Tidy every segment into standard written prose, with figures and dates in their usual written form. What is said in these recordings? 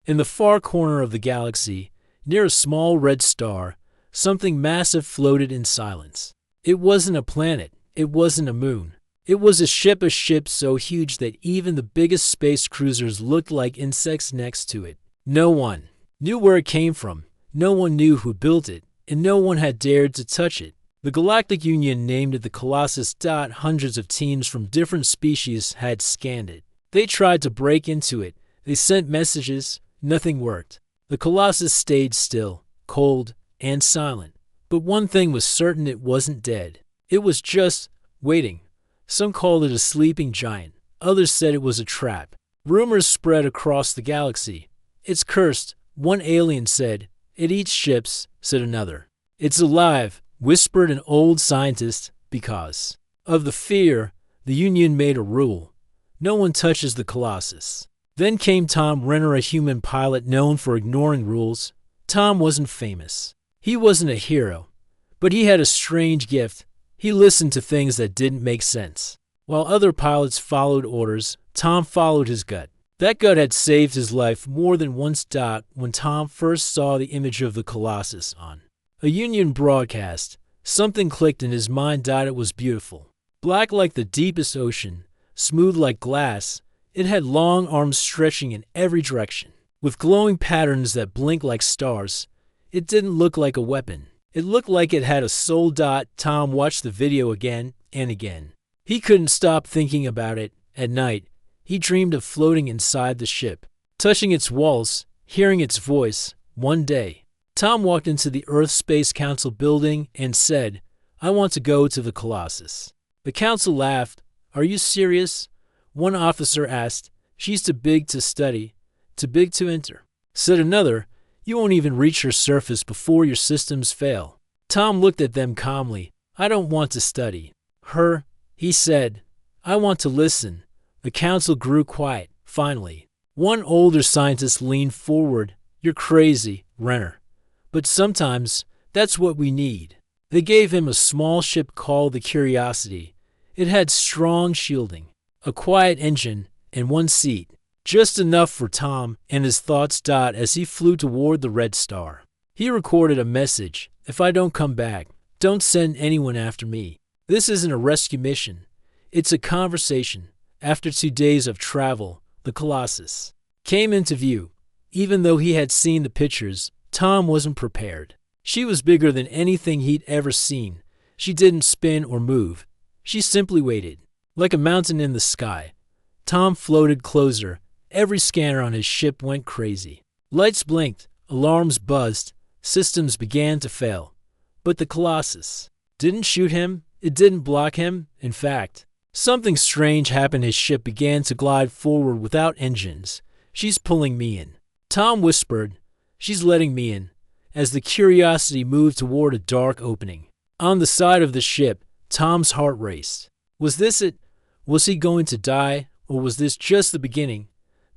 In the far corner of the galaxy, near a small red star, something massive floated in silence. It wasn't a planet. It wasn't a moon. It was a ship so huge that even the biggest space cruisers looked like insects next to it. No one knew where it came from. No one knew who built it, and no one had dared to touch it. The Galactic Union named it the Colossus. Hundreds of teams from different species had scanned it. They tried to break into it. They sent messages. Nothing worked. The Colossus stayed still, cold, and silent. But one thing was certain: it wasn't dead. It was just waiting. Some called it a sleeping giant. Others said it was a trap. Rumors spread across the galaxy. It's cursed, one alien said. It eats ships, said another. It's alive, whispered an old scientist. Because of the fear, the Union made a rule. No one touches the Colossus. Then came Tom Renner, a human pilot known for ignoring rules. Tom wasn't famous. He wasn't a hero. But he had a strange gift. He listened to things that didn't make sense. While other pilots followed orders, Tom followed his gut. That gut had saved his life more than once. When Tom first saw the image of the Colossus on a Union broadcast, something clicked in his mind. It was beautiful. Black like the deepest ocean, smooth like glass, it had long arms stretching in every direction, with glowing patterns that blinked like stars. It didn't look like a weapon. It looked like it had a soul. Tom watched the video again and again. He couldn't stop thinking about it. At night, he dreamed of floating inside the ship, touching its walls, hearing its voice. One day, Tom walked into the Earth Space Council building and said, "I want to go to the Colossus." The council laughed. "Are you serious?" One officer asked. "She's too big to study, too big to enter," said another. "You won't even reach her surface before your systems fail." Tom looked at them calmly. "I don't want to study her," he said. "I want to listen." The council grew quiet. Finally, one older scientist leaned forward. "You're crazy, Renner. But sometimes that's what we need." They gave him a small ship called the Curiosity. It had strong shielding, a quiet engine, and one seat. Just enough for Tom and his thoughts. As he flew toward the red star, he recorded a message. "If I don't come back, don't send anyone after me. This isn't a rescue mission. It's a conversation." After 2 days of travel, the Colossus came into view. Even though he had seen the pictures, Tom wasn't prepared. She was bigger than anything he'd ever seen. She didn't spin or move. She simply waited, like a mountain in the sky. Tom floated closer. Every scanner on his ship went crazy. Lights blinked, alarms buzzed, systems began to fail. But the Colossus didn't shoot him. It didn't block him. In fact, something strange happened. His ship began to glide forward without engines. "She's pulling me in," Tom whispered. "She's letting me in." As the Curiosity moved toward a dark opening on the side of the ship, Tom's heart raced. Was this it? Was he going to die, or was this just the beginning?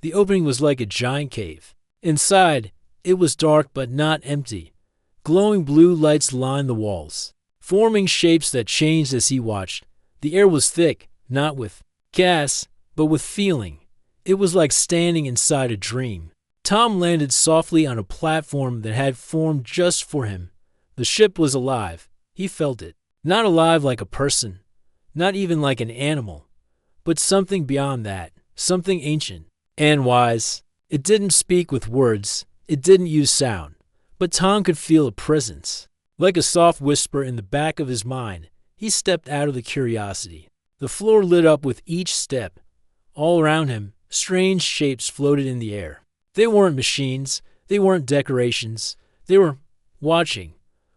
The opening was like a giant cave. Inside, it was dark but not empty. Glowing blue lights lined the walls, forming shapes that changed as he watched. The air was thick, not with gas, but with feeling. It was like standing inside a dream. Tom landed softly on a platform that had formed just for him. The ship was alive. He felt it. Not alive like a person, not even like an animal, but something beyond that, something ancient and wise. It didn't speak with words. It didn't use sound. But Tom could feel a presence. Like a soft whisper in the back of his mind, he stepped out of the Curiosity. The floor lit up with each step. All around him, strange shapes floated in the air. They weren't machines. They weren't decorations. They were watching,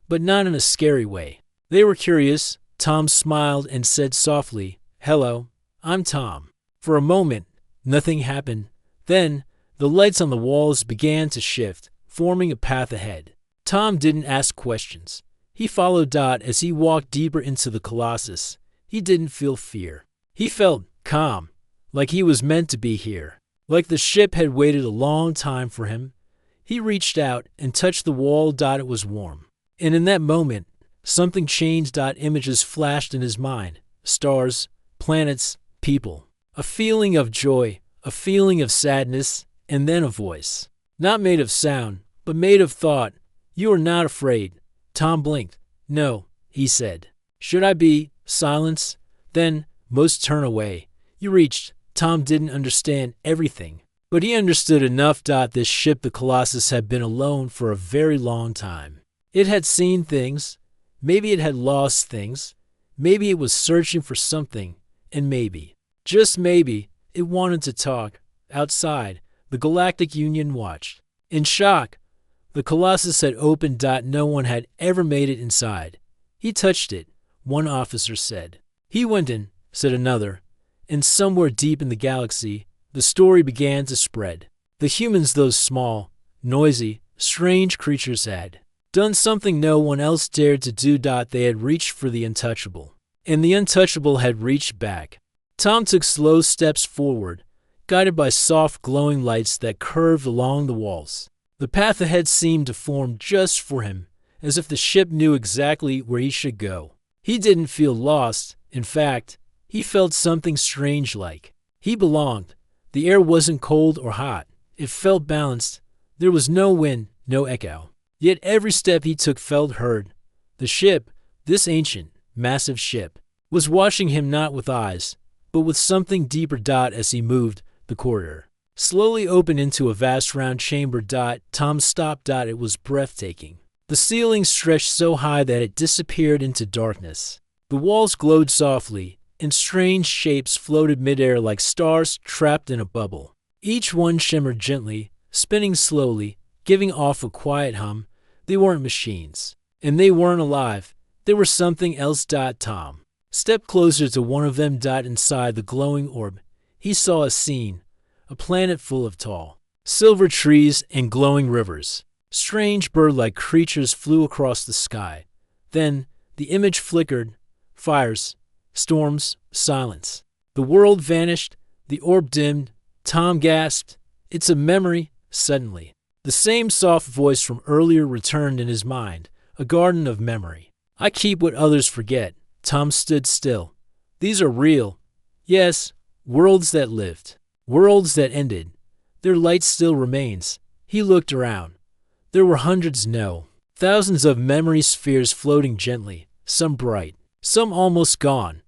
but not in a scary way. They were curious. Tom smiled and said softly, "Hello, I'm Tom." For a moment, nothing happened. Then, the lights on the walls began to shift, forming a path ahead. Tom didn't ask questions. He followed as he walked deeper into the Colossus. He didn't feel fear. He felt calm, like he was meant to be here, like the ship had waited a long time for him. He reached out and touched the wall. It was warm. And in that moment, something changed. Images flashed in his mind. Stars, planets, people. A feeling of joy, a feeling of sadness, and then a voice. Not made of sound, but made of thought. You are not afraid. Tom blinked. No, he said. Should I be? Silence. Then, most turn away. You reached. Tom didn't understand everything, but he understood enough. This ship, the Colossus, had been alone for a very long time. It had seen things. Maybe it had lost things. Maybe it was searching for something. And maybe, just maybe, it wanted to talk. Outside, the Galactic Union watched. In shock, the Colossus had opened. No one had ever made it inside. He touched it, one officer said. He went in, said another. And somewhere deep in the galaxy, the story began to spread. The humans, those small, noisy, strange creatures, had done something no one else dared to do. They had reached for the untouchable, and the untouchable had reached back. Tom took slow steps forward, guided by soft glowing lights that curved along the walls. The path ahead seemed to form just for him, as if the ship knew exactly where he should go. He didn't feel lost. In fact, he felt something strange, like he belonged. The air wasn't cold or hot. It felt balanced. There was no wind, no echo. Yet every step he took felt heard. The ship, this ancient, massive ship, was watching him, not with eyes, but with something deeper. As he moved, the corridor slowly opened into a vast round chamber. Tom stopped. It was breathtaking. The ceiling stretched so high that it disappeared into darkness. The walls glowed softly, and strange shapes floated midair like stars trapped in a bubble. Each one shimmered gently, spinning slowly, giving off a quiet hum. They weren't machines, and they weren't alive. They were something else. Tom stepped closer to one of them. Inside the glowing orb, he saw a scene, a planet full of tall, silver trees and glowing rivers. Strange bird-like creatures flew across the sky. Then the image flickered. Fires, storms, silence. The world vanished. The orb dimmed. Tom gasped. It's a memory. Suddenly, the same soft voice from earlier returned in his mind, a garden of memory. I keep what others forget. Tom stood still. These are real. Yes, worlds that lived. Worlds that ended. Their light still remains. He looked around. There were hundreds, no, thousands of memory spheres floating gently, some bright, some almost gone.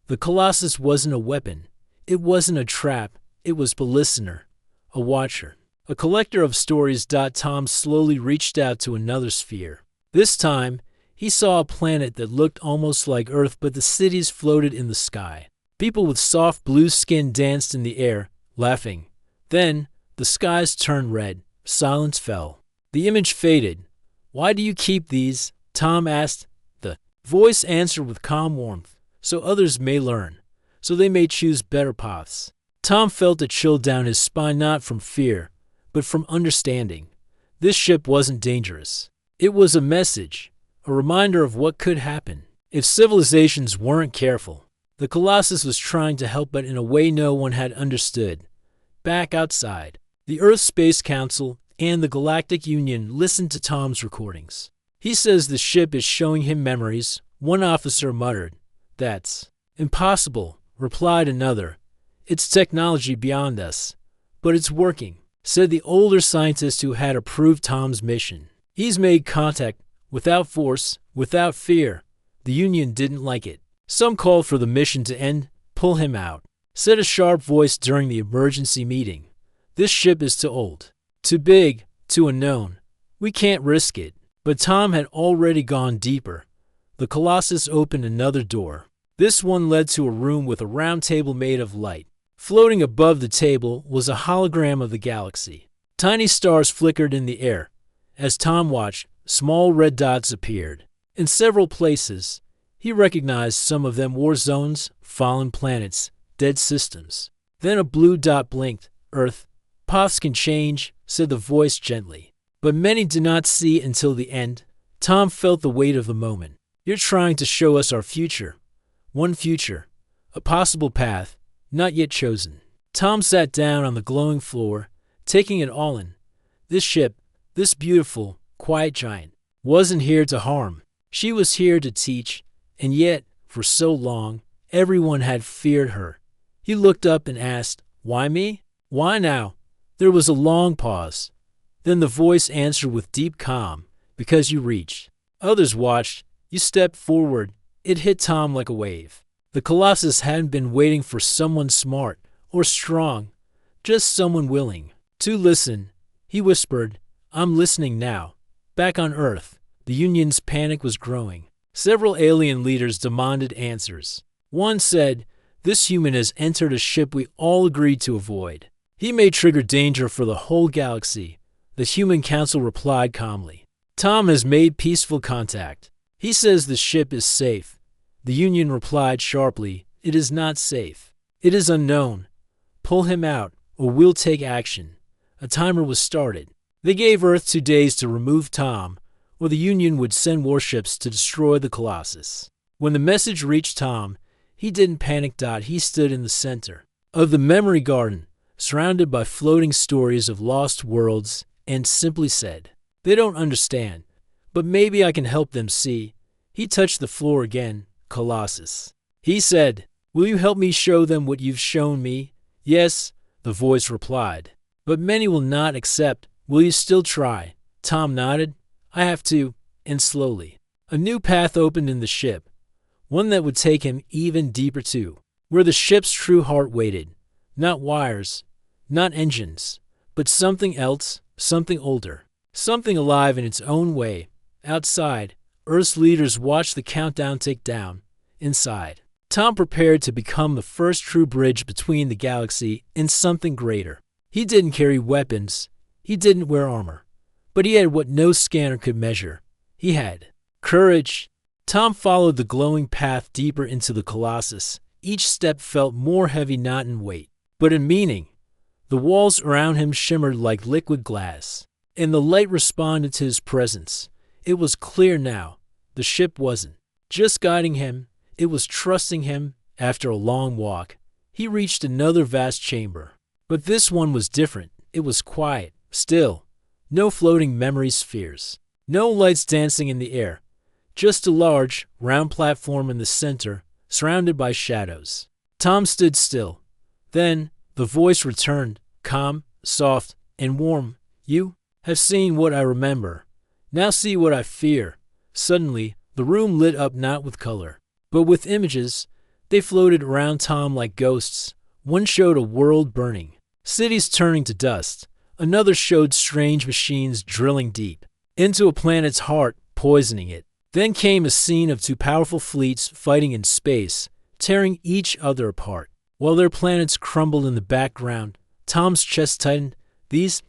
The Colossus wasn't a weapon. It wasn't a trap. It was a listener, a watcher, a collector of stories. Tom slowly reached out to another sphere. This time, he saw a planet that looked almost like Earth, but the cities floated in the sky. People with soft blue skin danced in the air, laughing. Then, the skies turned red. Silence fell. The image faded. Why do you keep these? Tom asked. The voice answered with calm warmth. So others may learn. So they may choose better paths. Tom felt a chill down his spine, not from fear, but from understanding. This ship wasn't dangerous. It was a message, a reminder of what could happen if civilizations weren't careful. The Colossus was trying to help, but in a way no one had understood. Back outside, the Earth Space Council and the Galactic Union listened to Tom's recordings. He says the ship is showing him memories. One officer muttered. That's impossible, replied another. It's technology beyond us. But it's working, said the older scientist who had approved Tom's mission. He's made contact, without force, without fear. The Union didn't like it. Some called for the mission to end, pull him out, said a sharp voice during the emergency meeting. This ship is too old. Too big, too unknown. We can't risk it. But Tom had already gone deeper. The Colossus opened another door. This one led to a room with a round table made of light. Floating above the table was a hologram of the galaxy. Tiny stars flickered in the air. As Tom watched, small red dots appeared. In several places, he recognized some of them war zones, fallen planets, dead systems. Then a blue dot blinked. Earth. Paths can change, said the voice gently. But many do not see until the end. Tom felt the weight of the moment. You're trying to show us our future. One future. A possible path, not yet chosen. Tom sat down on the glowing floor, taking it all in. This ship, this beautiful, quiet giant, wasn't here to harm. She was here to teach, and yet, for so long, everyone had feared her. He looked up and asked, why me? Why now? There was a long pause. Then the voice answered with deep calm, because you reached. Others watched. You stepped forward. It hit Tom like a wave. The Colossus hadn't been waiting for someone smart or strong, just someone willing to listen. He whispered, I'm listening now. Back on Earth, the Union's panic was growing. Several alien leaders demanded answers. One said, this human has entered a ship we all agreed to avoid. He may trigger danger for the whole galaxy. The Human Council replied calmly. Tom has made peaceful contact. He says the ship is safe. The Union replied sharply, it is not safe. It is unknown. Pull him out, or we'll take action. A timer was started. They gave Earth 2 days to remove Tom, or the Union would send warships to destroy the Colossus. When the message reached Tom, he didn't panic. He stood in the center of the memory garden, surrounded by floating stories of lost worlds, and simply said, they don't understand, but maybe I can help them see. He touched the floor again. Colossus. He said, will you help me show them what you've shown me? Yes, the voice replied. But many will not accept. Will you still try? Tom nodded. I have to, and slowly. A new path opened in the ship, one that would take him even deeper to where the ship's true heart waited. Not wires, not engines, but something else, something older, something alive in its own way. Outside, Earth's leaders watched the countdown tick down. Inside, Tom prepared to become the first true bridge between the galaxy and something greater. He didn't carry weapons. He didn't wear armor. But he had what no scanner could measure. He had courage. Tom followed the glowing path deeper into the Colossus. Each step felt more heavy, not in weight, but in meaning. The walls around him shimmered like liquid glass, and the light responded to his presence. It was clear now. The ship wasn't just guiding him. It was trusting him. After a long walk, he reached another vast chamber. But this one was different. It was quiet, still. No floating memory spheres. No lights dancing in the air. Just a large, round platform in the center, surrounded by shadows. Tom stood still. Then, the voice returned, calm, soft, and warm. You have seen what I remember. Now see what I fear. Suddenly, the room lit up not with color, but with images. They floated around Tom like ghosts. One showed a world burning, cities turning to dust. Another showed strange machines drilling deep into a planet's heart, poisoning it. Then came a scene of 2 powerful fleets fighting in space, tearing each other apart. While their planets crumbled in the background, Tom's chest tightened. These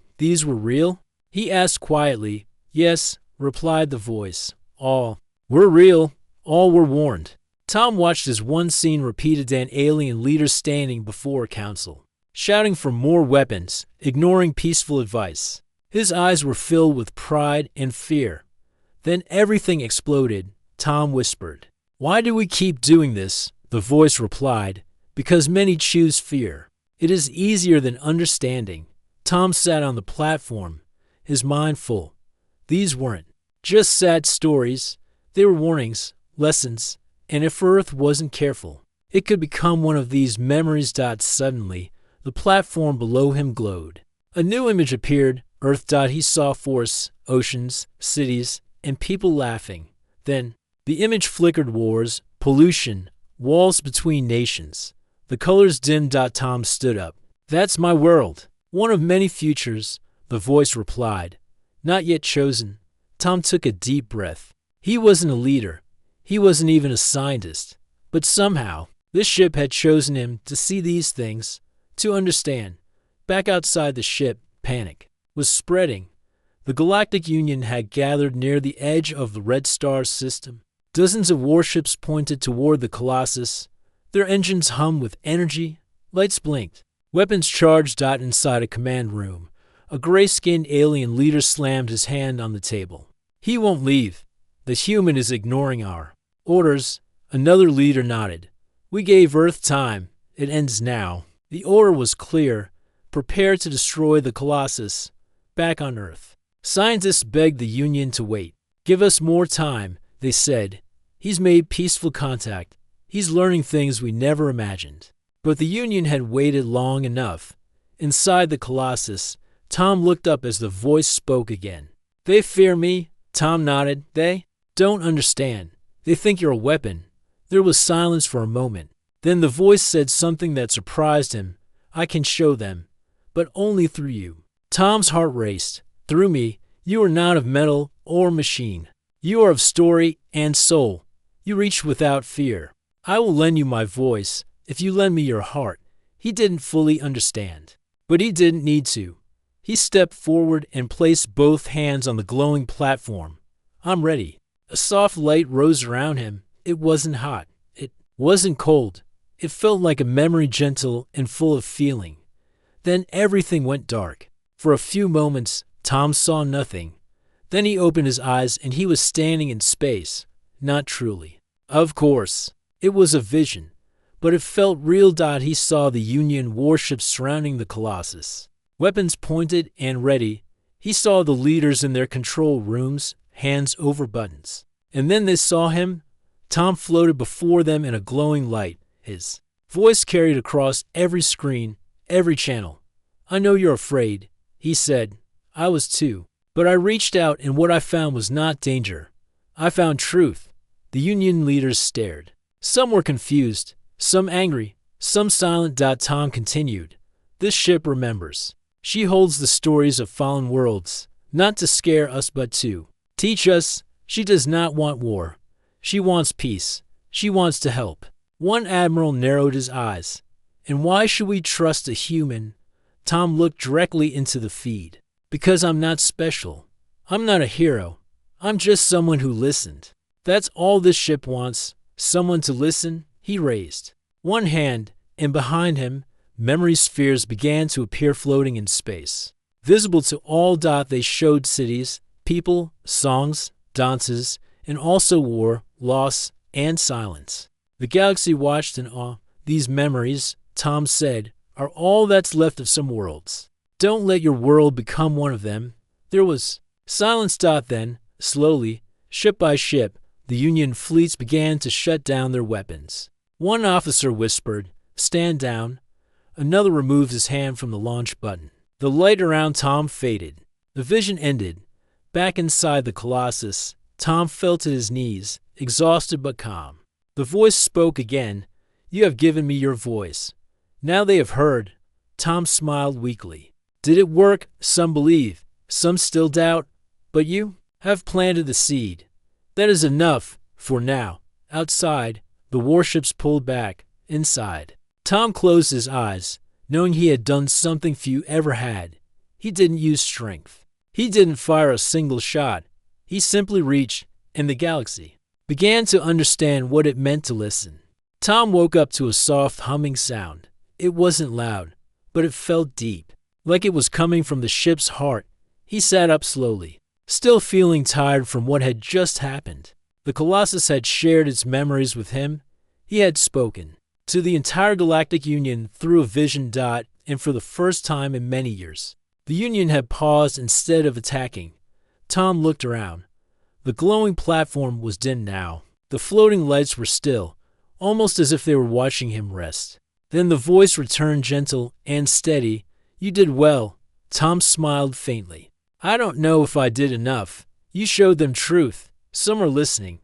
were real? He asked quietly. Yes, replied the voice. All were real. All were warned. Tom watched as one scene repeated, an alien leader standing before a council, shouting for more weapons, ignoring peaceful advice. His eyes were filled with pride and fear. Then everything exploded. Tom whispered, why do we keep doing this? The voice replied, because many choose fear. It is easier than understanding. Tom sat on the platform, his mind full. These weren't just sad stories. They were warnings, lessons, and if Earth wasn't careful, it could become one of these memories. Suddenly, the platform below him glowed. A new image appeared. Earth. He saw forests, oceans, cities, and people laughing. Then, the image flickered. Wars, pollution, walls between nations. The colors dimmed. Tom stood up. That's my world. One of many futures, the voice replied. Not yet chosen. Tom took a deep breath. He wasn't a leader. He wasn't even a scientist. But somehow, this ship had chosen him to see these things, to understand. Back outside the ship, panic was spreading. The Galactic Union had gathered near the edge of the Red Star system. Dozens of warships pointed toward the Colossus. Their engines hummed with energy. Lights blinked. Weapons charged. Inside a command room, a gray-skinned alien leader slammed his hand on the table. He won't leave. The human is ignoring our orders. Another leader nodded. We gave Earth time. It ends now. The order was clear. Prepare to destroy the Colossus. Back on Earth, scientists begged the Union to wait. Give us more time, they said. He's made peaceful contact. He's learning things we never imagined. But the Union had waited long enough. Inside the Colossus, Tom looked up as the voice spoke again. They fear me, Tom nodded. They don't understand. They think you're a weapon. There was silence for a moment. Then the voice said something that surprised him. I can show them, but only through you. Tom's heart raced. Through me, you are not of metal or machine. You are of story and soul. You reach without fear. I will lend you my voice if you lend me your heart. He didn't fully understand, but he didn't need to. He stepped forward and placed both hands on the glowing platform. I'm ready. A soft light rose around him. It wasn't hot. It wasn't cold. It felt like a memory, gentle and full of feeling. Then everything went dark. For a few moments, Tom saw nothing. Then he opened his eyes and he was standing in space. Not truly. Of course, it was a vision, but it felt real. He saw the Union warships surrounding the Colossus. Weapons pointed and ready. He saw the leaders in their control rooms, hands over buttons. And then they saw him. Tom floated before them in a glowing light. His voice carried across every screen, every channel. I know you're afraid, he said. I was too. But I reached out and what I found was not danger. I found truth. The Union leaders stared. Some were confused, some angry, some silent. Tom continued. This ship remembers. She holds the stories of fallen worlds, not to scare us but to teach us. She does not want war. She wants peace. She wants to help. One admiral narrowed his eyes. And why should we trust a human? Tom looked directly into the feed. Because I'm not special. I'm not a hero. I'm just someone who listened. That's all this ship wants. Someone to listen. He raised one hand, and behind him, memory spheres began to appear floating in space. Visible to all. They showed cities, people, songs, dances, and also war, loss, and silence. The galaxy watched in awe. These memories, Tom said, are all that's left of some worlds. Don't let your world become one of them. There was silence. Then, slowly, ship by ship, the Union fleets began to shut down their weapons. One officer whispered, "Stand down." Another removed his hand from the launch button. The light around Tom faded. The vision ended. Back inside the Colossus, Tom fell to his knees, exhausted but calm. The voice spoke again. You have given me your voice. Now they have heard. Tom smiled weakly. Did it work? Some believe, some still doubt. But you have planted the seed. That is enough, for now. Outside, the warships pulled back. Inside, Tom closed his eyes, knowing he had done something few ever had. He didn't use strength. He didn't fire a single shot. He simply reached, and the galaxy began to understand what it meant to listen. Tom woke up to a soft humming sound. It wasn't loud, but it felt deep, like it was coming from the ship's heart. He sat up slowly, still feeling tired from what had just happened. The Colossus had shared its memories with him. He had spoken to the entire Galactic Union through a vision. And for the first time in many years, the Union had paused instead of attacking. Tom looked around. The glowing platform was dim now. The floating lights were still, almost as if they were watching him rest. Then the voice returned, gentle and steady. You did well. Tom smiled faintly. I don't know if I did enough. You showed them truth. Some are listening.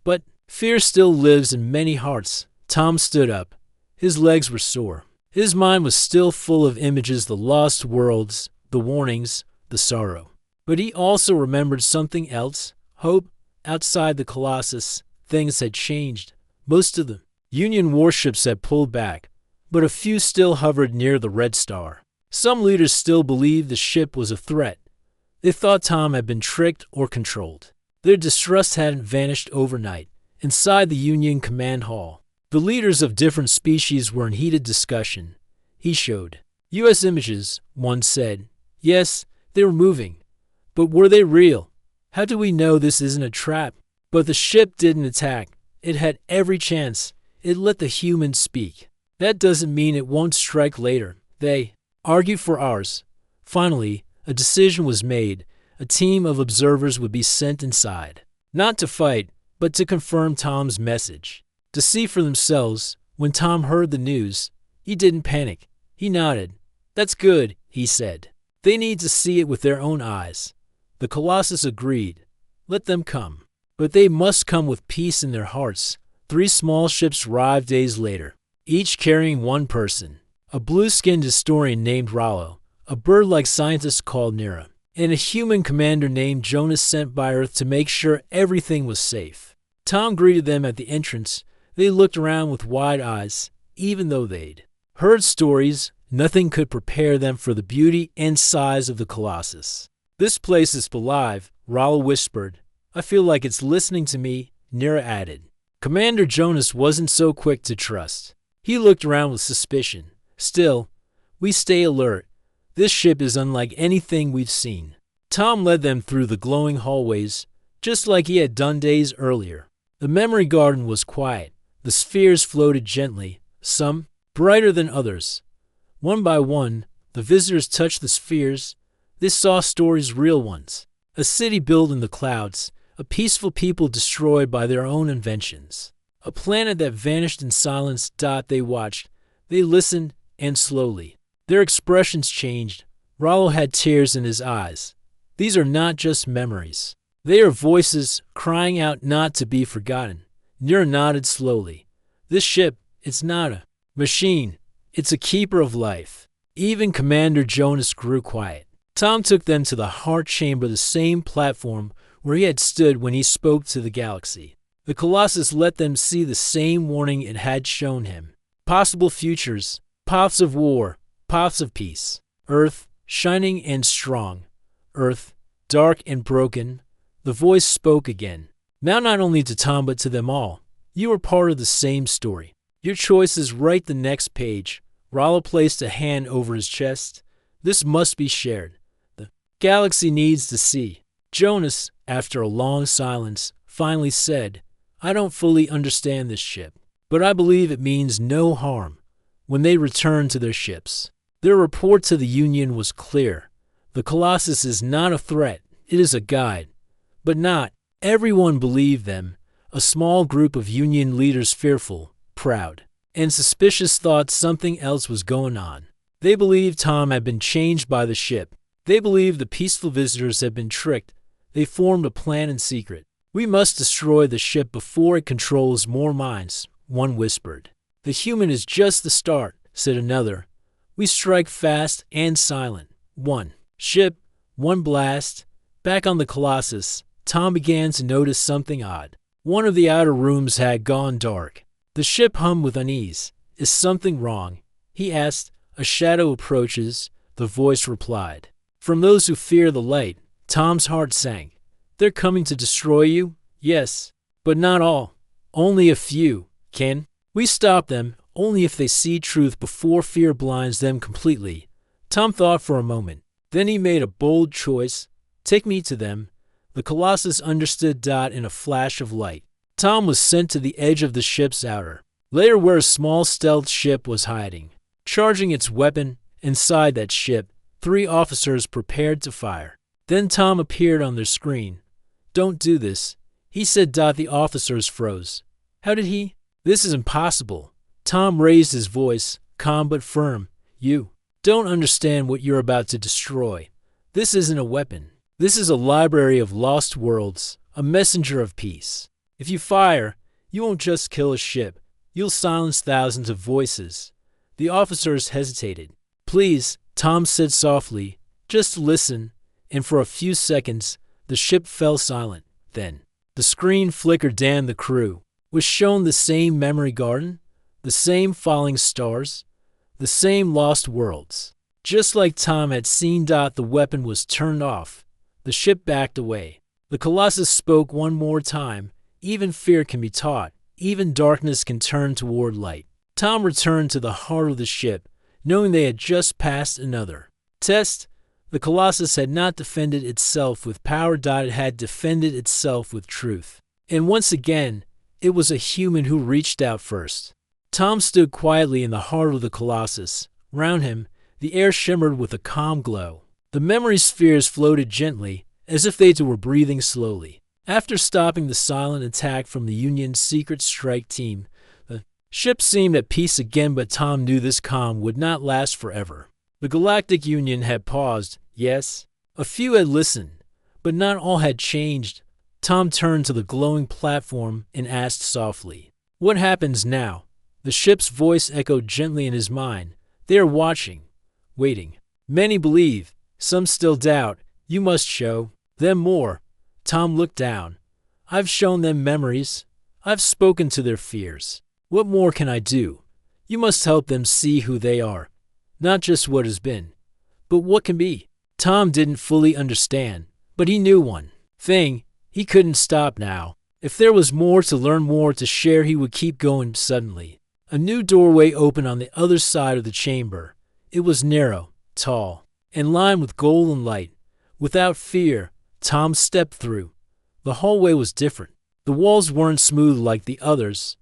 But fear still lives in many hearts. Tom stood up. His legs were sore. His mind was still full of images, the lost worlds, the warnings, the sorrow. But he also remembered something else. Hope. Outside the Colossus, things had changed. Most of the Union warships had pulled back, but a few still hovered near the Red Star. Some leaders still believed the ship was a threat. They thought Tom had been tricked or controlled. Their distrust hadn't vanished overnight. Inside the Union command hall, the leaders of different species were in heated discussion. He showed U.S. images, one said. Yes, they were moving. But were they real? How do we know this isn't a trap? But the ship didn't attack. It had every chance. It let the humans speak. That doesn't mean it won't strike later. They argued for hours. Finally, a decision was made. A team of observers would be sent inside. Not to fight, but to confirm Tom's message. To see for themselves. When Tom heard the news, he didn't panic. He nodded. That's good, he said. They need to see it with their own eyes. The Colossus agreed. Let them come. But they must come with peace in their hearts. 3 small ships arrived days later, each carrying one person. A blue-skinned historian named Rollo, a bird-like scientist called Nira, and a human commander named Jonas sent by Earth to make sure everything was safe. Tom greeted them at the entrance. They looked around with wide eyes. Even though they'd heard stories, nothing could prepare them for the beauty and size of the Colossus. This place is alive, Rollo whispered. I feel like it's listening to me, Nira added. Commander Jonas wasn't so quick to trust. He looked around with suspicion. Still, we stay alert. This ship is unlike anything we've seen. Tom led them through the glowing hallways, just like he had done days earlier. The memory garden was quiet. The spheres floated gently, some brighter than others. One by one, the visitors touched the spheres. They saw stories, real ones. A city built in the clouds, a peaceful people destroyed by their own inventions. A planet that vanished in silence. They watched, they listened, and slowly, their expressions changed. Rollo had tears in his eyes. These are not just memories. They are voices crying out not to be forgotten. Nira nodded slowly. This ship, it's not a machine. It's a keeper of life. Even Commander Jonas grew quiet. Tom took them to the heart chamber, the same platform where he had stood when he spoke to the galaxy. The Colossus let them see the same warning it had shown him. Possible futures, paths of war, paths of peace. Earth, shining and strong. Earth, dark and broken. The voice spoke again. Now not only to Tom but to them all. You are part of the same story. Your choices write the next page. Rollo placed a hand over his chest. This must be shared. The galaxy needs to see. Jonas, after a long silence, finally said, I don't fully understand this ship, but I believe it means no harm. When they returned to their ships, their report to the Union was clear. The Colossus is not a threat, it is a guide. But not everyone believed them. A small group of Union leaders, fearful, proud, and suspicious, thought something else was going on. They believed Tom had been changed by the ship. They believed the peaceful visitors had been tricked. They formed a plan in secret. We must destroy the ship before it controls more minds, one whispered. The human is just the start, said another. We strike fast and silent. One ship, one blast. Back on the Colossus, Tom began to notice something odd. One of the outer rooms had gone dark. The ship hummed with unease. Is something wrong? He asked. A shadow approaches, the voice replied. From those who fear the light. Tom's heart sank. They're coming to destroy you? Yes, but not all. Only a few. Can we stop them? Only if they see truth before fear blinds them completely. Tom thought for a moment. Then he made a bold choice. Take me to them. The Colossus understood. In a flash of light, Tom was sent to the edge of the ship's outer layer where a small stealth ship was hiding. Charging its weapon, inside that ship, 3 officers prepared to fire. Then Tom appeared on their screen. Don't do this, he said. The officers froze. How did he? This is impossible. Tom raised his voice, calm but firm. You don't understand what you're about to destroy. This isn't a weapon. This is a library of lost worlds, a messenger of peace. If you fire, you won't just kill a ship. You'll silence thousands of voices. The officers hesitated. Please, Tom said softly, just listen. And for a few seconds, the ship fell silent. Then, the screen flickered. The crew was shown the same memory garden, the same falling stars, the same lost worlds. Just like Tom had seen. The weapon was turned off. The ship backed away. The Colossus spoke one more time. Even fear can be taught. Even darkness can turn toward light. Tom returned to the heart of the ship, knowing they had just passed another test. The Colossus had not defended itself with power. It had defended itself with truth. And once again, it was a human who reached out first. Tom stood quietly in the heart of the Colossus. Round him, the air shimmered with a calm glow. The memory spheres floated gently, as if they too were breathing slowly. After stopping the silent attack from the Union's secret strike team, the ship seemed at peace again, but Tom knew this calm would not last forever. The Galactic Union had paused. Yes. A few had listened, but not all had changed. Tom turned to the glowing platform and asked softly, "What happens now?" The ship's voice echoed gently in his mind. "They are watching, waiting. Many believe, some still doubt. You must show them more." Tom looked down. "I've shown them memories. I've spoken to their fears. What more can I do? You must help them see who they are. Not just what has been, but what can be." Tom didn't fully understand, but he knew one thing. He couldn't stop now. If there was more to learn, more to share, he would keep going. Suddenly, a new doorway opened on the other side of the chamber. It was narrow, tall, and lined with golden light. Without fear, Tom stepped through. The hallway was different. The walls weren't smooth like the others.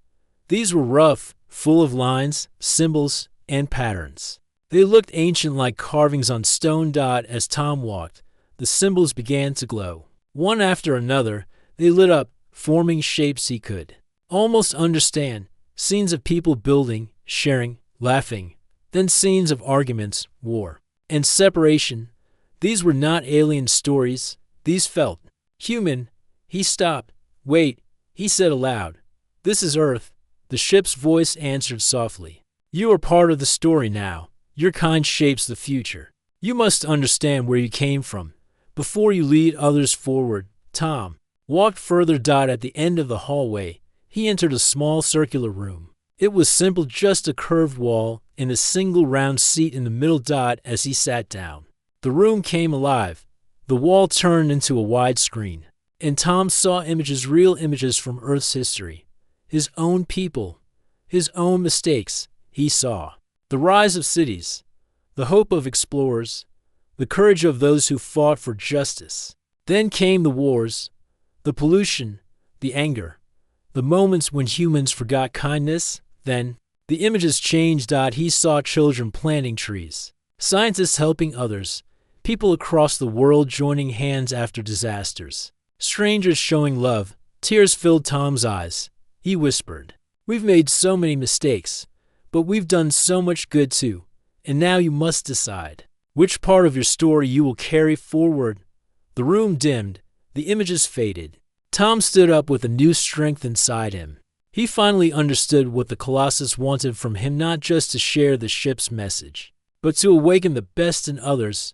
These were rough, full of lines, symbols, and patterns. They looked ancient, like carvings on stone. As Tom walked, the symbols began to glow. One after another, they lit up, forming shapes he could almost understand. Scenes of people building, sharing, laughing. Then scenes of arguments, war, and separation. These were not alien stories. These felt human. He stopped. "Wait," he said aloud. "This is Earth." The ship's voice answered softly. "You are part of the story now. Your kind shapes the future. You must understand where you came from before you lead others forward." Tom walked further. At the end of the hallway, he entered a small circular room. It was simple, just a curved wall and a single round seat in the middle. As he sat down, the room came alive. The wall turned into a wide screen, and Tom saw images, real images from Earth's history. His own people, his own mistakes. He saw the rise of cities, the hope of explorers, the courage of those who fought for justice. Then came the wars, the pollution, the anger, the moments when humans forgot kindness. Then the images changed. He saw children planting trees, scientists helping others, people across the world joining hands after disasters, strangers showing love. Tears filled Tom's eyes. He whispered, "We've made so many mistakes, but we've done so much good too. And now you must decide which part of your story you will carry forward." The room dimmed. The images faded. Tom stood up with a new strength inside him. He finally understood what the Colossus wanted from him, not just to share the ship's message, but to awaken the best in others.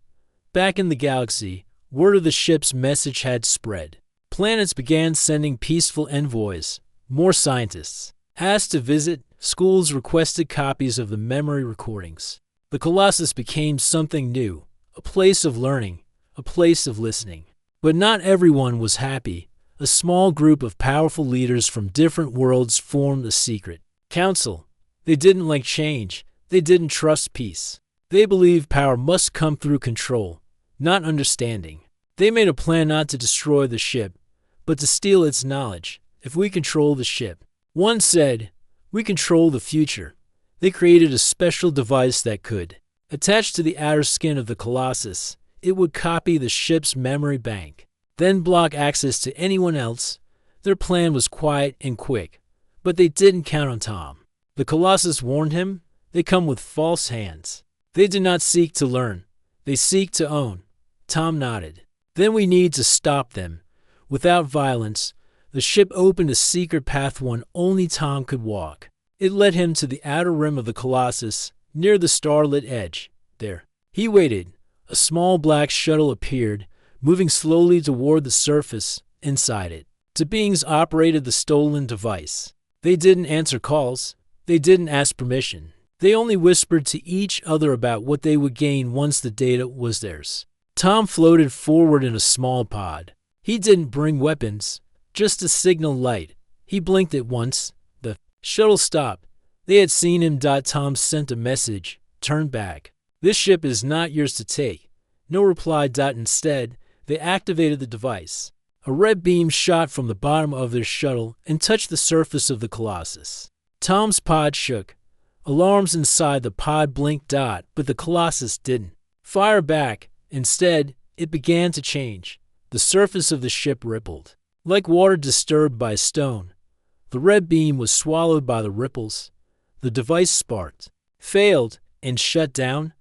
Back in the galaxy, word of the ship's message had spread. Planets began sending peaceful envoys. More scientists asked to visit. Schools requested copies of the memory recordings. The Colossus became something new, a place of learning, a place of listening. But not everyone was happy. A small group of powerful leaders from different worlds formed a secret council. They didn't like change. They didn't trust peace. They believed power must come through control, not understanding. They made a plan not to destroy the ship, but to steal its knowledge. If we control the ship, one said, we control the future. They created a special device that could attach to the outer skin of the Colossus. It would copy the ship's memory bank, then block access to anyone else. Their plan was quiet and quick, but they didn't count on Tom. The Colossus warned him, they come with false hands. They do not seek to learn. They seek to own. Tom nodded. Then we need to stop them. Without violence, the ship opened a secret path one only Tom could walk. It led him to the outer rim of the Colossus, near the starlit edge. There, he waited. A small black shuttle appeared, moving slowly toward the surface. Inside it, two beings operated the stolen device. They didn't answer calls. They didn't ask permission. They only whispered to each other about what they would gain once the data was theirs. Tom floated forward in a small pod. He didn't bring weapons, just a signal light. He blinked it once. The shuttle stopped. They had seen him. Tom sent a message. Turn back. This ship is not yours to take. No reply. Instead, they activated the device. A red beam shot from the bottom of their shuttle and touched the surface of the Colossus. Tom's pod shook. Alarms inside the pod blinked. But the Colossus didn't fire back. Instead, it began to change. The surface of the ship rippled, like water disturbed by a stone. The red beam was swallowed by the ripples. The device sparked, failed, and shut down.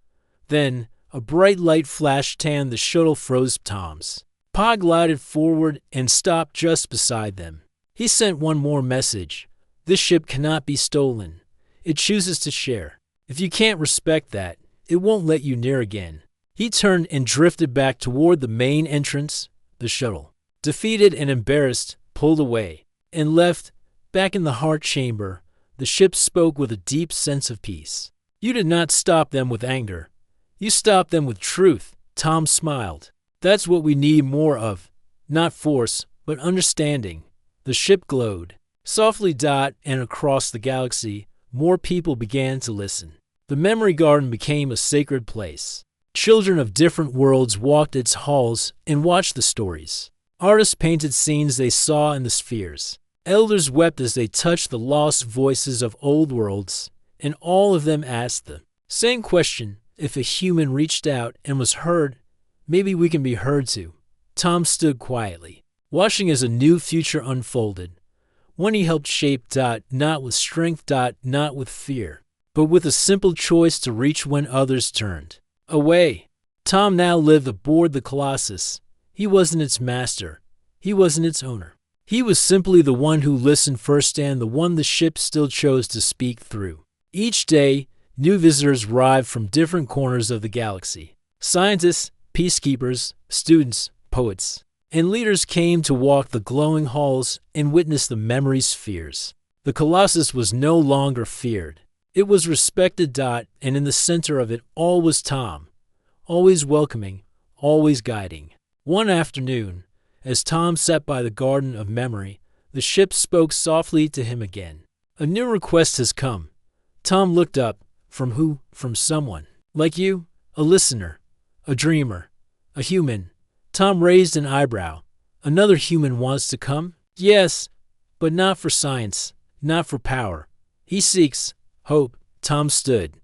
Then, A bright light flashed tan. The shuttle froze Tom's. Pa glided forward and stopped just beside them. He sent one more message. This ship cannot be stolen. It chooses to share. If you can't respect that, it won't let you near again. He turned and drifted back toward the main entrance. The shuttle, defeated and embarrassed, pulled away and left. Back in the heart chamber, the ship spoke with a deep sense of peace. You did not stop them with anger. You stopped them with truth. Tom smiled. That's what we need more of. Not force, but understanding. The ship glowed. Softly and across the galaxy, more people began to listen. The memory garden became a sacred place. Children of different worlds walked its halls and watched the stories. Artists painted scenes they saw in the spheres. Elders wept as they touched the lost voices of old worlds, and all of them asked the same question: if a human reached out and was heard, maybe we can be heard too. Tom stood quietly, watching as a new future unfolded. One he helped shape, not with strength, not with fear, but with a simple choice to reach when others turned away. Tom now lived aboard the Colossus. He wasn't its master. He wasn't its owner. He was simply the one who listened first and the one the ship still chose to speak through. Each day, new visitors arrived from different corners of the galaxy. Scientists, peacekeepers, students, poets, and leaders came to walk the glowing halls and witness the memory spheres. The Colossus was no longer feared. It was respected, and in the center of it all was Tom, always welcoming, always guiding. One afternoon, as Tom sat by the Garden of Memory, the ship spoke softly to him again. A new request has come. Tom looked up. From who? From someone. Like you? A listener. A dreamer. A human. Tom raised an eyebrow. Another human wants to come? Yes, but not for science, not for power. He seeks hope. Tom stood.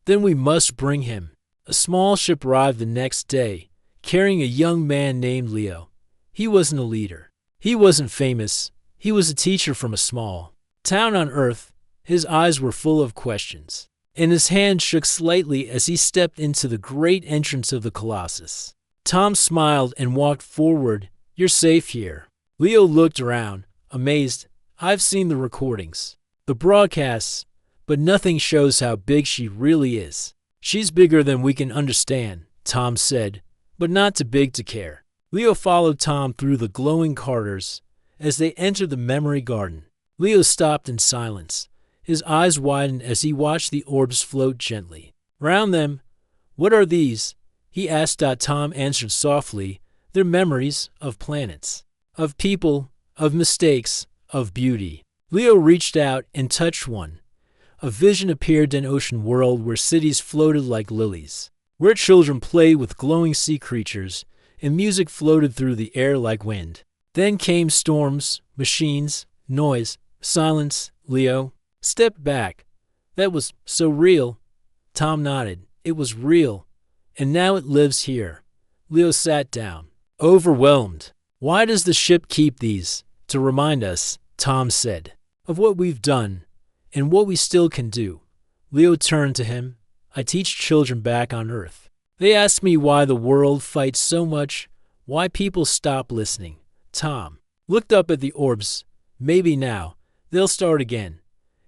Then we must bring him. A small ship arrived the next day, carrying a young man named Leo. He wasn't a leader. He wasn't famous. He was a teacher from a small town on Earth. His eyes were full of questions, and his hand shook slightly as he stepped into the great entrance of the Colossus. Tom smiled and walked forward. You're safe here. Leo looked around, amazed. I've seen the recordings, the broadcasts, but nothing shows how big she really is. She's bigger than we can understand, Tom said, but not too big to care. Leo followed Tom through the glowing corridors. As they entered the memory garden, Leo stopped in silence. His eyes widened as he watched the orbs float gently. Round them, what are these? He asked. Tom answered softly. They're memories of planets, of people, of mistakes, of beauty. Leo reached out and touched one. A vision appeared: an ocean world where cities floated like lilies, where children played with glowing sea creatures, and music floated through the air like wind. Then came storms, machines, noise, silence. Leo stepped back. That was so real. Tom nodded. It was real. And now it lives here. Leo sat down, overwhelmed. Why does the ship keep these? To remind us, Tom said, of what we've done and what we still can do. Leo turned to him. I teach children back on Earth. They ask me why the world fights so much, why people stop listening. Tom looked up at the orbs. Maybe now they'll start again.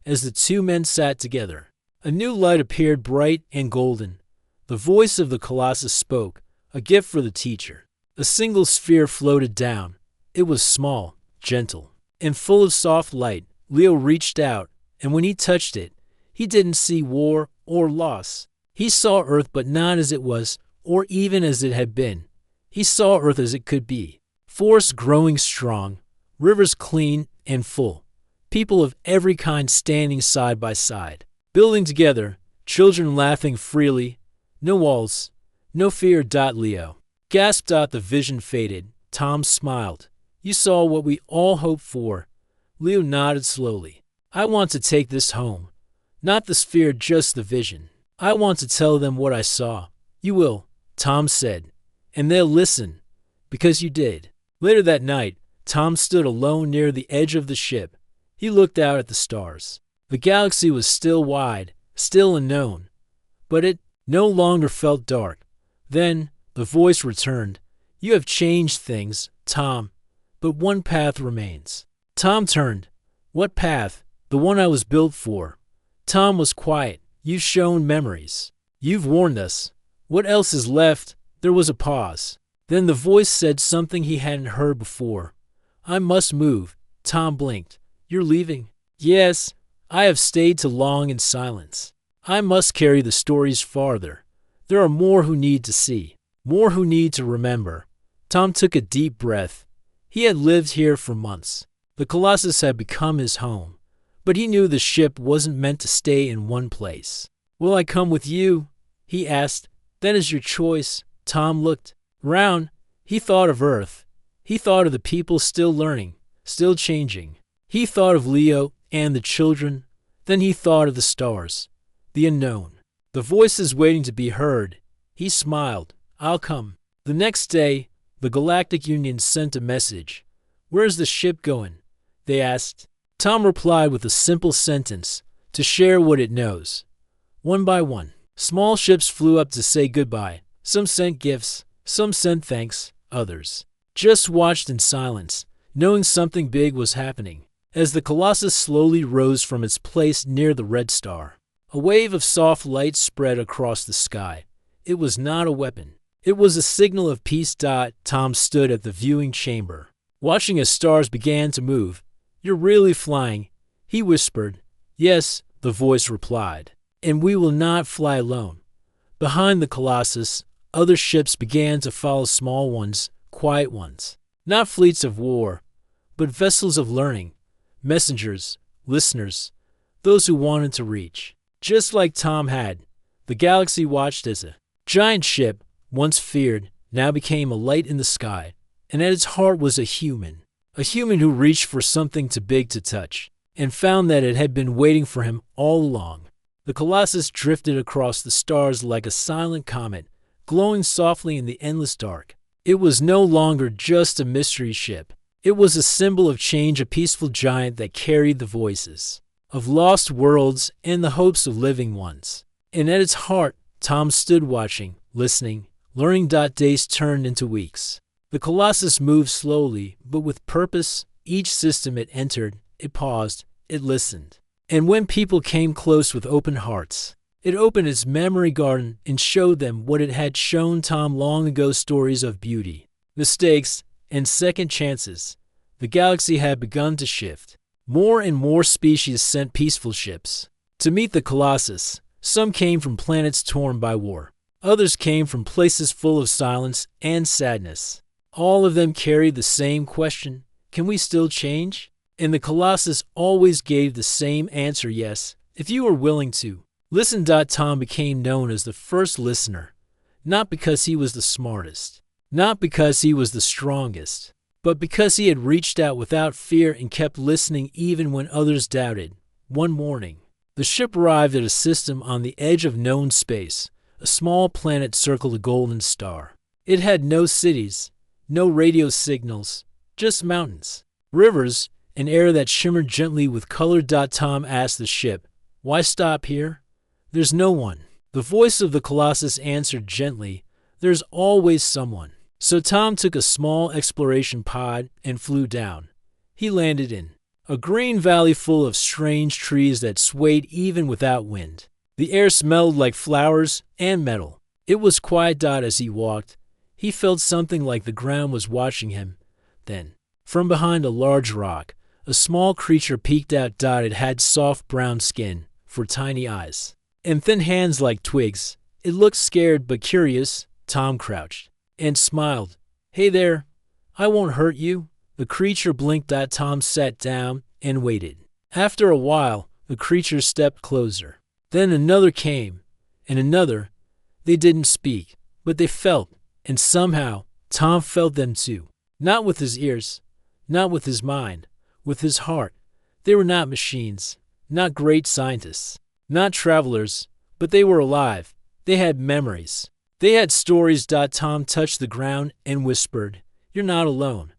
As the two men sat together, a new light appeared, bright and golden. The voice of the Colossus spoke, a gift for the teacher. A single sphere floated down. It was small, gentle, and full of soft light. Leo reached out, and when he touched it, he didn't see war or loss. He saw Earth, but not as it was, or even as it had been. He saw Earth as it could be. Forests growing strong, rivers clean and full, people of every kind standing side by side, building together, children laughing freely. No walls, no fear. Leo gasped. The vision faded. Tom smiled. You saw what we all hoped for. Leo nodded slowly. I want to take this home. Not the sphere, just the vision. I want to tell them what I saw. You will, Tom said, and they'll listen, because you did. Later that night, Tom stood alone near the edge of the ship. He looked out at the stars. The galaxy was still wide, still unknown, but it no longer felt dark. Then the voice returned. You have changed things, Tom, but one path remains. Tom turned. What path? The one I was built for. Tom was quiet. You've shown memories. You've warned us. What else is left? There was a pause. Then the voice said something he hadn't heard before. I must move. Tom blinked. You're leaving? Yes. I have stayed too long in silence. I must carry the stories farther. There are more who need to see, more who need to remember. Tom took a deep breath. He had lived here for months. The Colossus had become his home, but he knew the ship wasn't meant to stay in one place. Will I come with you? He asked. That is your choice. Tom looked round. He thought of Earth. He thought of the people still learning, still changing. He thought of Leo and the children. Then he thought of the stars, the unknown, the voices waiting to be heard. He smiled. I'll come. The next day, the Galactic Union sent a message. Where's the ship going? They asked. Tom replied with a simple sentence, to share what it knows. One by one, small ships flew up to say goodbye. Some sent gifts, some sent thanks, others just watched in silence, knowing something big was happening. As the Colossus slowly rose from its place near the red star, a wave of soft light spread across the sky. It was not a weapon. It was a signal of peace. Tom stood at the viewing chamber, watching as stars began to move. You're really flying, he whispered. Yes, the voice replied. And we will not fly alone. Behind the Colossus, other ships began to follow, small ones, quiet ones. Not fleets of war, but vessels of learning. Messengers, listeners, those who wanted to reach. Just like Tom had, the galaxy watched as a giant ship, once feared, now became a light in the sky, and at its heart was a human who reached for something too big to touch, and found that it had been waiting for him all along. The Colossus drifted across the stars like a silent comet, glowing softly in the endless dark. It was no longer just a mystery ship. It was a symbol of change, a peaceful giant that carried the voices of lost worlds and the hopes of living ones. And at its heart, Tom stood watching, listening, learning. Days turned into weeks. The Colossus moved slowly, but with purpose. Each system it entered, it paused, it listened. And when people came close with open hearts, it opened its memory garden and showed them what it had shown Tom long ago, stories of beauty, mistakes, and second chances. The galaxy had begun to shift. More and more species sent peaceful ships to meet the Colossus. Some came from planets torn by war. Others came from places full of silence and sadness. All of them carried the same question: can we still change? And the Colossus always gave the same answer: yes, if you were willing to. Listen. Tom became known as the first listener, not because he was the smartest, not because he was the strongest, but because he had reached out without fear and kept listening even when others doubted. One morning, the ship arrived at a system on the edge of known space. A small planet circled a golden star. It had no cities, no radio signals, just mountains, rivers, and air that shimmered gently with color. Tom asked the ship, why stop here? There's no one. The voice of the Colossus answered gently, there's always someone. So Tom took a small exploration pod and flew down. He landed in a green valley full of strange trees that swayed even without wind. The air smelled like flowers and metal. It was quiet. As he walked, he felt something like the ground was watching him. Then, from behind a large rock, a small creature peeked out. It had soft brown skin for tiny eyes and thin hands like twigs. It looked scared but curious. Tom crouched and smiled. Hey there, I won't hurt you. The creature blinked. Tom sat down and waited. After a while, the creature stepped closer. Then another came, and another. They didn't speak, but they felt, and somehow Tom felt them too. Not with his ears, not with his mind, with his heart. They were not machines, not great scientists, not travelers, but they were alive. They had memories. They had stories. Tom touched the ground and whispered, you're not alone.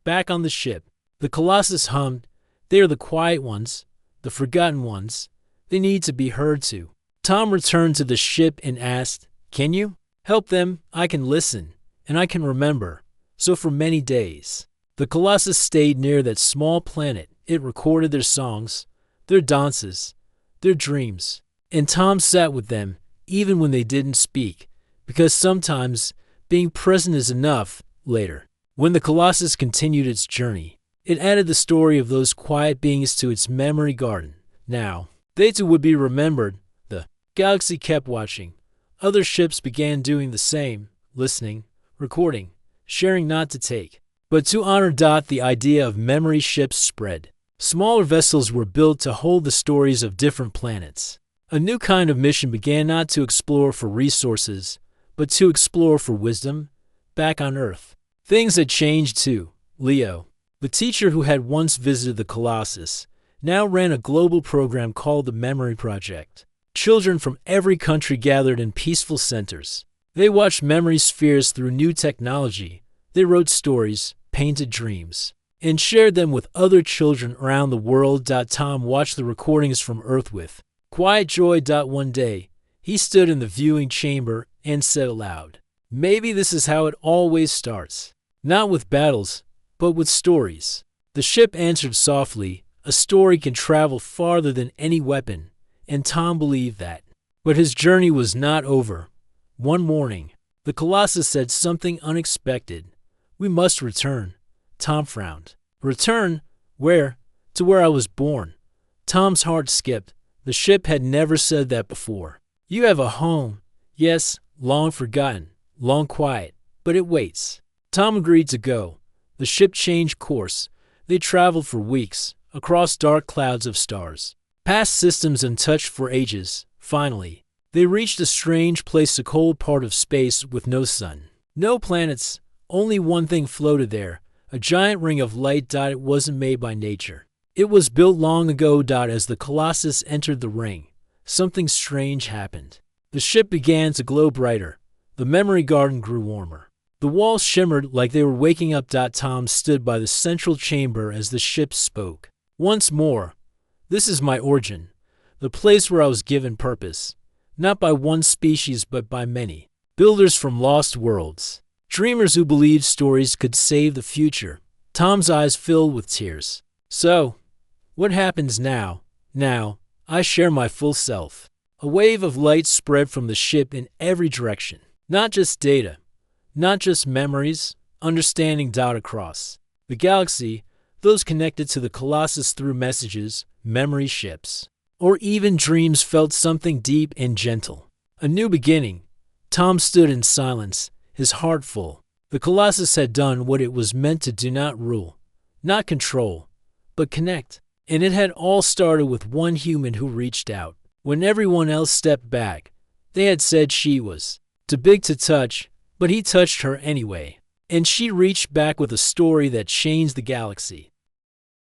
Back on the ship, the Colossus hummed, they are the quiet ones, the forgotten ones. They need to be heard to. Tom returned to the ship and asked, can you Help them, I can listen, and I can remember. So for many days, the Colossus stayed near that small planet. It recorded their songs, their dances, their dreams. And Tom sat with them, even when they didn't speak, because sometimes being present is enough. Later, when the Colossus continued its journey, it added the story of those quiet beings to its memory garden. Now, they too would be remembered. The galaxy kept watching. Other ships began doing the same, listening, recording, sharing not to take, but to honor. The idea of memory ships spread. Smaller vessels were built to hold the stories of different planets. A new kind of mission began, not to explore for resources, but to explore for wisdom, back on Earth. Things had changed too. Leo, the teacher who had once visited the Colossus, now ran a global program called the Memory Project. Children from every country gathered in peaceful centers. They watched memory spheres through new technology. They wrote stories, painted dreams, and shared them with other children around the world. Tom watched the recordings from Earth with quiet joy. One day, he stood in the viewing chamber and said aloud, "Maybe this is how it always starts. Not with battles, but with stories." The ship answered softly, "A story can travel farther than any weapon," and Tom believed that. But his journey was not over. One morning, the Colossus said something unexpected. "We must return." Tom frowned. "Return? Where?" "To where I was born." Tom's heart skipped. The ship had never said that before. "You have a home. Yes, long forgotten, long quiet, but it waits." Tom agreed to go. The ship changed course. They traveled for weeks, across dark clouds of stars, past systems untouched for ages. Finally, they reached a strange place, a cold part of space with no sun. No planets, only one thing floated there, a giant ring of light. It wasn't made by nature. It was built long ago. As the Colossus entered the ring, something strange happened. The ship began to glow brighter. The memory garden grew warmer. The walls shimmered like they were waking up. Tom stood by the central chamber as the ship spoke. "Once more, this is my origin, the place where I was given purpose, not by one species but by many. Builders from lost worlds, dreamers who believed stories could save the future." Tom's eyes filled with tears. "So, what happens now?" "Now, I share my full self." A wave of light spread from the ship in every direction. Not just data, not just memories, understanding. Across the galaxy, those connected to the Colossus through messages, memory ships, or even dreams felt something deep and gentle. A new beginning. Tom stood in silence, his heart full. The Colossus had done what it was meant to do, not rule, not control, but connect. And it had all started with one human who reached out. When everyone else stepped back, they had said she was too big to touch, but he touched her anyway. And she reached back with a story that changed the galaxy.